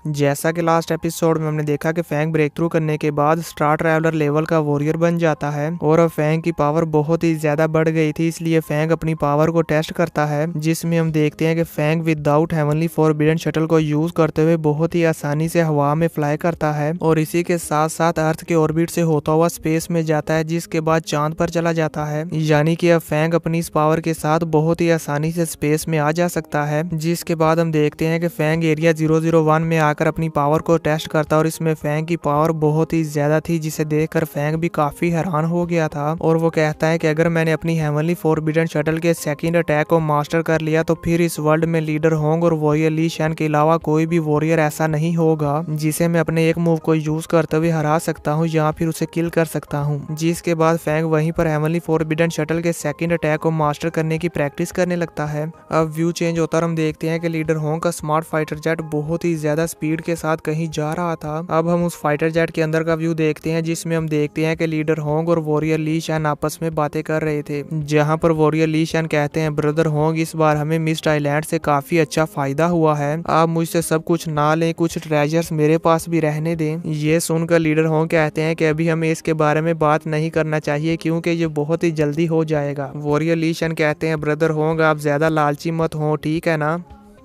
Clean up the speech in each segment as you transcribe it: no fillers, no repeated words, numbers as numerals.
जैसा कि last episode में हमने देखा कि फैंग ब्रेक थ्रू करने के बाद स्टार ट्रैवलर लेवल का वॉरियर बन जाता है और अब फैंग की पावर बहुत ही ज्यादा बढ़ गई थी, इसलिए फैंग अपनी पावर को टेस्ट करता है, जिसमें हम देखते हैं कि Fang without heavenly forbidden shuttle को यूज करते हुए बहुत ही आसानी से हवा में फ्लाई करता है और इसी के साथ साथ अर्थ के ऑर्बिट से होता हुआ स्पेस में जाता है, जिसके बाद चांद पर चला जाता है। यानी कि अब फैंग अपनी इस पावर के साथ बहुत ही आसानी से स्पेस में आ जा सकता है। जिसके बाद हम देखते हैं कि फैंग एरिया 001 में आकर अपनी पावर को टेस्ट करता और इसमें फैंग की पावर बहुत ही ज्यादा थी, जिसे देखकर फैंग भी काफी हैरान हो गया था और वो कहता है कि अगर मैंने अपनी हेवनली फॉरबिडन शटल के सेकंड अटैक को मास्टर कर लिया तो फिर इस वर्ल्ड में लीडर होंग और वॉरियर ली शैन के अलावा कोई भी वॉरियर ऐसा नहीं होगा जिसे मैं अपने एक मूव को यूज करते हुए हरा सकता हूँ या फिर उसे किल कर सकता हूँ। जिसके बाद फैंग वहीं पर हेवनली फॉरबिडन शटल के सेकंड अटैक को मास्टर करने की प्रैक्टिस करने लगता है। अब व्यू चेंज होता और हम देखते हैं कि लीडर होंग का स्मार्ट फाइटर जेट बहुत ही ज्यादा स्पीड के साथ कहीं जा रहा था। अब हम उस फाइटर जेट के अंदर का व्यू देखते हैं, जिसमें हम देखते हैं कि लीडर होंग और वॉरियर ली शैन आपस में बातें कर रहे थे, जहां पर वॉरियर ली शैन कहते हैं, ब्रदर होंग इस बार हमें मिस्ट आइलैंड से काफी अच्छा फायदा हुआ है, आप मुझसे सब कुछ ना लें, कुछ ट्रेजर्स मेरे पास भी रहने दें। ये सुनकर लीडर होंग कहते हैं कि अभी हमें इसके बारे में बात नहीं करना चाहिए क्योंकि ये बहुत ही जल्दी हो जाएगा। वॉरियर ली शैन कहते हैं, ब्रदर होंग आप ज्यादा लालची मत हो, ठीक है ना,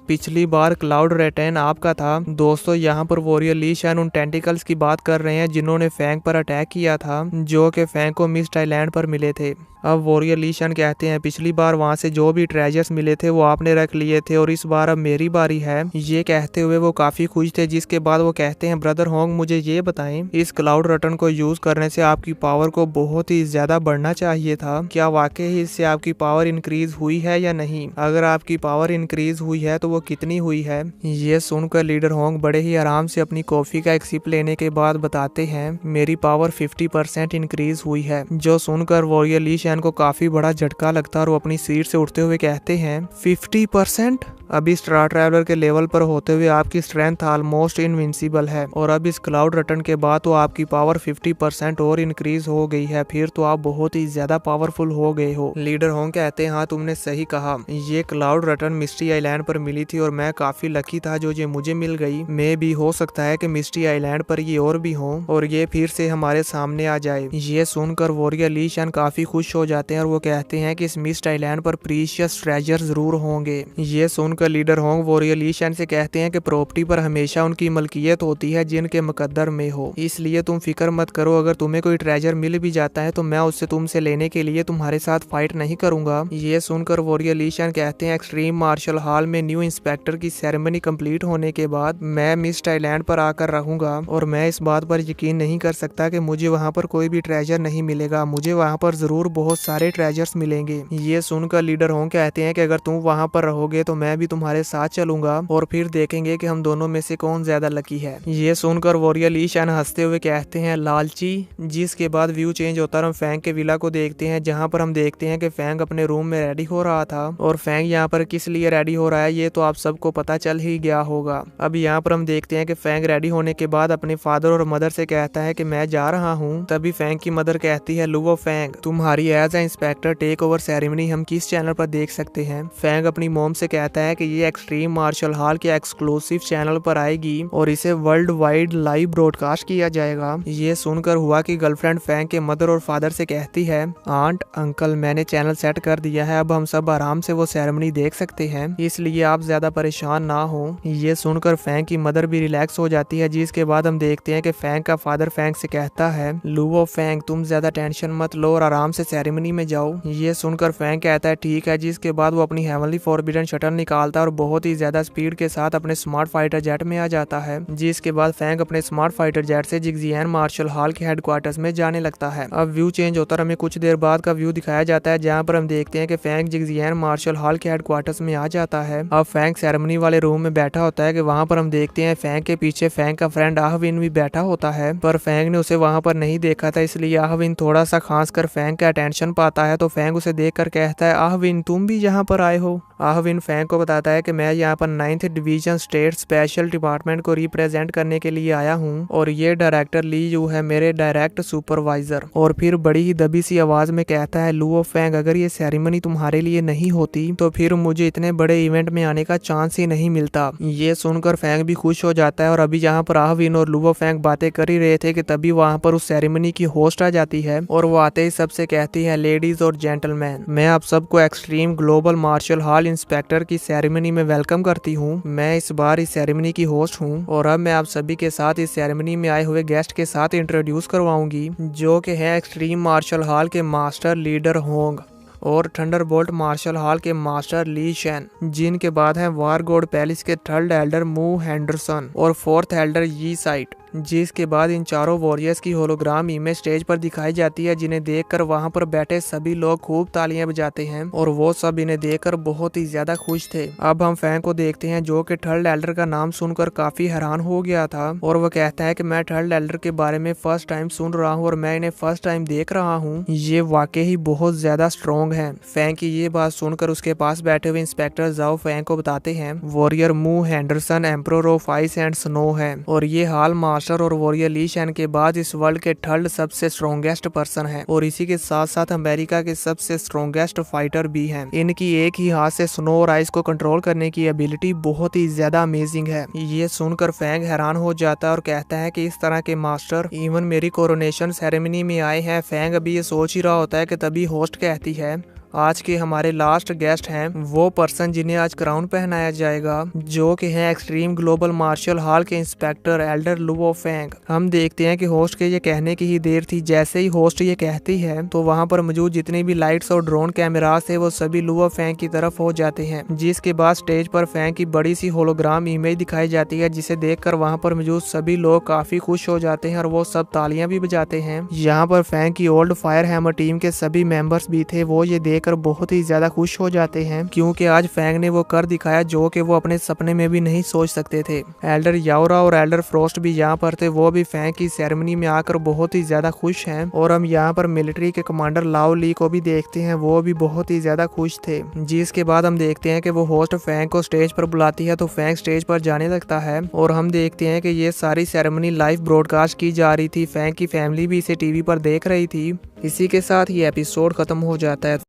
पिछली बार क्लाउड रेटेन आपका था। दोस्तों यहाँ पर वॉरियर ली शैन उन टेंटिकल्स की बात कर रहे हैं जिन्होंने फैंग पर अटैक किया था, जो कि फैंग को मिस्ट आइलैंड पर मिले थे। अब वॉरियर ली शैन कहते हैं, पिछली बार वहां से जो भी ट्रेजर्स मिले थे वो आपने रख लिए थे और इस बार अब मेरी बारी है। ये कहते हुए वो काफी खुश थे। जिसके बाद वो कहते हैं, ब्रदर होंग मुझे ये बताएं, इस क्लाउड रटन को यूज करने से आपकी पावर को बहुत ही ज्यादा बढ़ना चाहिए था, क्या वाकई इससे आपकी पावर इंक्रीज हुई है या नहीं? अगर आपकी पावर इंक्रीज हुई है तो वो कितनी हुई है? ये सुनकर लीडर होंग बड़े ही आराम से अपनी कॉफी का एक सिप लेने के बाद बताते हैं, मेरी पावर 50% इंक्रीज हुई है। जो सुनकर वॉरियर ली शैन को काफी बड़ा झटका लगता और वो अपनी सीट से उठते हुए कहते हैं, 50%? अभी स्टार ट्रैवलर के लेवल पर होते हुए आपकी स्ट्रेंथ ऑलमोस्ट इनविंसिबल है और अब इस क्लाउड रटन के बाद तो आपकी पावर 50% और इंक्रीज हो गई है, फिर तो आप बहुत ही ज्यादा पावरफुल हो गए हो। लीडर होंग कहते हैं, हाँ तुमने सही कहा, ये क्लाउड रटन मिस्ट्री आइलैंड पर मिली थी और मैं काफी लकी था जो ये मुझे मिल गई। मे भी हो सकता है कि मिस्ट्री आइलैंड पर ये और भी हो और ये फिर से हमारे सामने आ जाए। ये सुनकर वॉरियर ली शैन काफी खुश हो जाते हैं और वो कहते हैं कि इस मिस्ट आइलैंड पर प्रीशियस ट्रेजर जरूर होंगे। ये सुनकर लीडर होंग वॉरियर ली शैन से कहते हैं कि प्रॉपर्टी पर हमेशा उनकी मलकियत होती है जिनके मुकद्दर में हो, इसलिए तुम फिक्र मत करो, अगर तुम्हें कोई ट्रेजर मिल भी जाता है तो मैं उससे तुमसे लेने के लिए तुम्हारे साथ फाइट नहीं करूंगा। ये सुनकर वॉरियर ली शैन कहते हैं, एक्सट्रीम मार्शल हॉल में न्यू इंस्पेक्टर की सेरेमनी कंप्लीट होने के बाद मैं मिस्ट आइलैंड पर आकर रहूंगा और मैं इस बात पर यकीन नहीं कर सकता कि मुझे वहां पर कोई भी ट्रेजर नहीं मिलेगा, मुझे वहां पर जरूर बहुत सारे ट्रेजर्स मिलेंगे। ये सुनकर लीडर होंग कहते हैं कि अगर तुम वहां पर रहोगे तो मैं भी तुम्हारे साथ चलूंगा और फिर देखेंगे कि हम दोनों में से कौन ज्यादा लकी है। ये सुनकर वॉरियर ली शैन हंसते हुए कहते हैं, लालची। जिसके बाद व्यू चेंज होता और हम फैंग के विला को देखते हैं, जहां पर हम देखते हैं कि फैंग अपने रूम में रेडी हो रहा था और फैंग यहाँ पर किस लिए रेडी हो रहा है ये तो आप सबको पता चल ही गया होगा। अब यहाँ पर हम देखते हैं कि फैंग रेडी होने के बाद अपने फादर और मदर से कहता है कि मैं जा रहा हूँ। तभी फैंग की मदर कहती है, लुवो फैंग तुम्हारी age a inspector take over ceremony हम किस चैनल पर देख सकते हैं? फैंग अपनी मॉम से कहता है कि ये एक्सट्रीम मार्शल हॉल के एक्सक्लूसिव चैनल पर आएगी और इसे वर्ल्ड वाइड लाइव ब्रॉडकास्ट किया जाएगा। ये सुनकर हुआ कि गर्लफ्रेंड फैंग के मदर और फादर से कहती है, आंट अंकल मैंने चैनल सेट कर दिया है, अब हम सब आराम से वो सेरेमनी देख सकते हैं, इसलिए आप ज्यादा परेशान ना हो। ये सुनकर फैंग की मदर भी रिलैक्स हो जाती है। जिसके बाद हम देखते हैं कि फैंग का फादर फैंग से कहता है, लुवो फैंग तुम ज्यादा टेंशन मत लो और आराम से सेरेमनी में जाओ। ये सुनकर फैंग कहता है ठीक है। जिसके बाद वो अपनी हेवनली फॉरबिडन शटल निकालता है और बहुत ही ज्यादा स्पीड के साथ अपने स्मार्ट फाइटर जेट में आ जाता है। जिसके बाद फैंग अपने स्मार्ट फाइटर जेट से जिगजियान मार्शल हॉल के हेडक्वार्टर्स में जाने लगता है। अब व्यू चेंज होता और हमें कुछ देर बाद का व्यू दिखाया जाता है, जहां पर हम देखते हैं कि फैंग जिगजियान मार्शल हॉल के हेडक्वार्टर्स में आ जाता है। अब फैंग सेरेमनी वाले रूम में बैठा होता है कि वहां पर हम देखते हैं फैंग के पीछे फैंग का फ्रेंड आहविन भी बैठा होता है, पर फैंग ने उसे वहां पर नहीं देखा था, इसलिए आहविन थोड़ा सा खांस कर फैंग का अटेंशन अटेंशन पाता है तो फैंग उसे देखकर कहता है, आहविन तुम भी यहाँ पर आए हो। आहविन फैंग को बताता है कि मैं यहाँ पर 9th division state special department को रिप्रेजेंट करने के लिए आया हूँ और ये डायरेक्टर ली यू है मेरे डायरेक्ट सुपरवाइजर। और फिर बड़ी ही दबी सी आवाज में कहता है, लुओ फैंग अगर ये सेरेमनी तुम्हारे लिए नहीं होती तो फिर मुझे इतने बड़े इवेंट में आने का चांस ही नहीं मिलता। ये सुनकर फैंग भी खुश हो जाता है और अभी जहाँ पर आहविन और लुओ फैंग बातें कर ही रहे थे कि तभी वहाँ पर उस सेरेमनी की होस्ट आ जाती है और वो आते ही सबसे कहती है, लेडीज और जेंटलमैन मैं आप सबको extreme global martial hall inspector की सेरेमनी में वेलकम करती हूँ। मैं इस बार इस सेरेमनी की होस्ट हूँ और अब मैं आप सभी के साथ इस सेरेमनी में आए हुए गेस्ट के साथ इंट्रोड्यूस करवाऊंगी जो कि है एक्सट्रीम मार्शल हॉल के मास्टर लीडर होंग और थंडरबोल्ट मार्शल हॉल के मास्टर ली शैन, जिनके बाद है वार गॉड पैलेस के थर्ड एल्डर मू हैंडरसन और फोर्थ एल्डर यी साइट। जिसके बाद इन चारों वॉरियर्स की होलोग्राम इमेज स्टेज पर दिखाई जाती है जिन्हें देखकर वहां पर बैठे सभी लोग खूब तालियां बजाते हैं और वो सब इन्हें देखकर बहुत ही ज्यादा खुश थे। अब हम फैंग को देखते हैं जो कि थर्ड एल्डर का नाम सुनकर काफी हैरान हो गया था और वो कहता है कि मैं थर्ड एल्डर के बारे में फर्स्ट टाइम सुन रहा हूँ और मैं इन्हें फर्स्ट टाइम देख रहा हूँ। ये वाकई ही बहुत ज्यादा स्ट्रॉन्ग है। फैंग की ये बात सुनकर उसके पास बैठे हुए इंस्पेक्टर जाओ फैंग को बताते हैं वॉरियर मू Henderson emperor of ice and snow है और ये हाल मास्टर और वॉरियर ली शैन के बाद इस वर्ल्ड के थर्ड सबसे स्ट्रॉन्गेस्ट पर्सन है और इसी के साथ साथ अमेरिका के सबसे स्ट्रॉन्गेस्ट फाइटर भी हैं। इनकी एक ही हाथ से स्नो और आइस को कंट्रोल करने की एबिलिटी बहुत ही ज्यादा अमेजिंग है। ये सुनकर फैंग हैरान हो जाता है और कहता है कि इस तरह के मास्टर इवन मेरी कोरोनेशन सेरेमनी में आए हैं। फैंग अभी ये सोच ही रहा होता है कि तभी होस्ट कहती है, आज के हमारे लास्ट गेस्ट हैं वो पर्सन जिन्हें आज क्राउन पहनाया जाएगा जो कि हैं एक्सट्रीम ग्लोबल मार्शल हॉल के इंस्पेक्टर एल्डर लुओ फैंग। हम देखते हैं कि होस्ट के ये कहने की ही देर थी, जैसे ही होस्ट ये कहती है तो वहां पर मौजूद जितने भी लाइट्स और ड्रोन कैमरास थे वो सभी लुओ फैंग की तरफ हो जाते हैं। जिसके बाद स्टेज पर फैंग की बड़ी सी होलोग्राम इमेज दिखाई जाती है जिसे देखकर वहां पर मौजूद सभी लोग काफी खुश हो जाते हैं और वो सब तालियां भी बजाते हैं। यहाँ पर फैंग की ओल्ड फायर हैमर टीम के सभी मेंबर्स भी थे, वो ये देख बहुत ही ज्यादा खुश हो जाते हैं क्योंकि आज फैंग ने वो कर दिखाया जो कि वो अपने सपने में भी नहीं सोच सकते थे। एल्डर याओरा और एल्डर फ्रोस्ट भी यहाँ पर थे, वो भी फैंग की सेरेमनी में आकर बहुत ही ज्यादा खुश हैं। और हम यहाँ पर मिलिट्री के कमांडर लाओ ली को भी देखते हैं, वो भी बहुत ही ज्यादा खुश थे। जिसके बाद हम देखते हैं कि वो होस्ट फैंग को स्टेज पर बुलाती है तो फैंग स्टेज पर जाने लगता है और हम देखते हैं कि ये सारी सेरेमनी लाइव ब्रॉडकास्ट की जा रही थी। फैंग की फैमिली भी इसे टीवी पर देख रही थी। इसी के साथ ये एपिसोड खत्म हो जाता है।